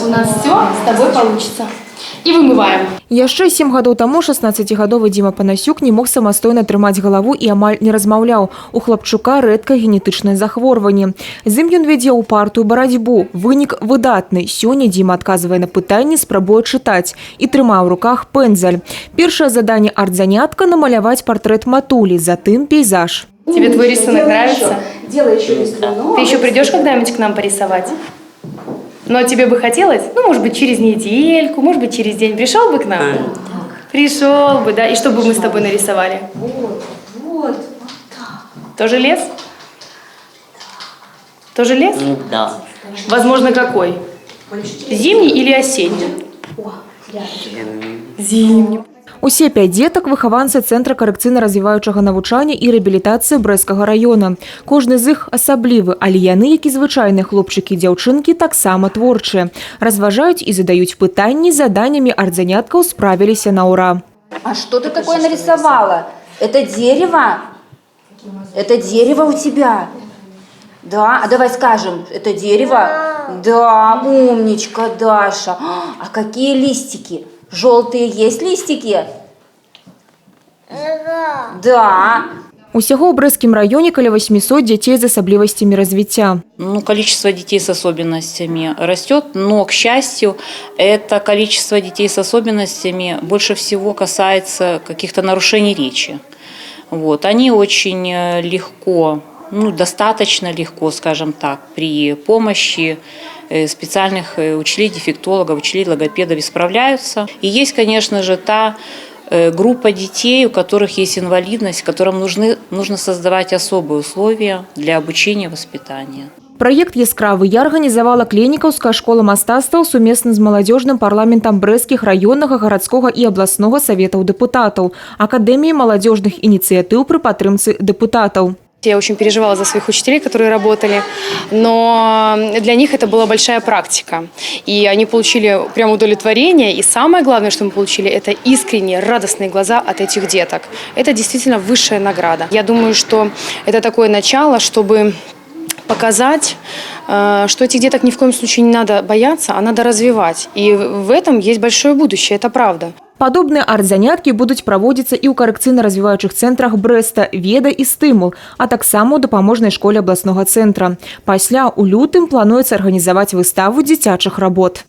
У нас все с тобой получится. И вымываем. Яшчэ 7 гадоў таму 16гадовы Дима Панасюк не мог самастойна трымаць галаву і амаль не размаўляў. У хлапчука рэдкае генетычнае захворванне. З ім ён вядзе упартую барацьбу. Вынік выдатны. Сёння Дима адказвае на пытанні, спрабуе чытаць і трымае ў руках пэндзаль. Першае заданне арт-занятка – намаляваць партрэт матулі, затым пейзаж. Тебе твой рисунок нравится? Делай еще рисунок. Ты еще придешь когда-нибудь к нам порисовать? Но тебе бы хотелось, ну, может быть, через недельку, может быть, через день. Пришел бы к нам? Пришел бы, да. И что бы мы с тобой нарисовали? Вот так. Тоже лес? Тоже лес? Да. Возможно, какой? Зимний или осенний? Зимний. Усе 5 дзетак – выхаванцы Цэнтра карэкцыйна-развіваючага навучання і рэабілітацыі Брэсцкага раёна. Кожны з іх асаблівы, але яны, як і звычайныя хлопчыкі і дзяўчынкі, таксама творчыя. Разважаюць і задаюць пытанні, заданнямі арт-заняткаў справіліся на ура. А что ты такое нарисовала? Это дерево? Это дерево у тебя? Да, а давай скажем, это дерево? Да, умничка, Даша. А какие листики? Желтые есть листики? Да. Усяго ў Брэсцкім раёне каля 800 дзяцей з асаблівасцямі развіцця. Количество детей с особенностями растет, но, к счастью, это количество детей с особенностями больше всего касается каких-то нарушений речи. Они очень легко, достаточно легко, скажем так, при помощи специальных учителей, дефектологов, учителей, логопедов исправляются. И есть, конечно же, та группа детей, у которых есть инвалидность, которым нужно создавать особые условия для обучения и воспитания. Праект «Яскравы я» арганізавала Клінікаўская школа мастацтваў сумесна з маладзёжным парламентам Брэсцкіх раённага, гарадскога і абласнога саветаў дэпутатаў, Акадэміі маладзёжных ініцыятыў пры падтрымцы дэпутатаў. Я очень переживала за своих учителей, которые работали, но для них это была большая практика. И они получили прям удовлетворение. И самое главное, что мы получили, это искренние, радостные глаза от этих деток. Это действительно высшая награда. Я думаю, что это такое начало, чтобы показать, что этих деток ни в коем случае не надо бояться, а надо развивать. И в этом есть большое будущее, это правда. Падобныя арт-заняткі будуць праводзіцца і ў карэкцыйна-развіваючых цэнтрах Брэста «Веда» і «Стымул», а таксама ў дапаможнай школе абласнога цэнтра. Пасля, у лютым, плануецца арганізаваць выставу дзіцячых работ.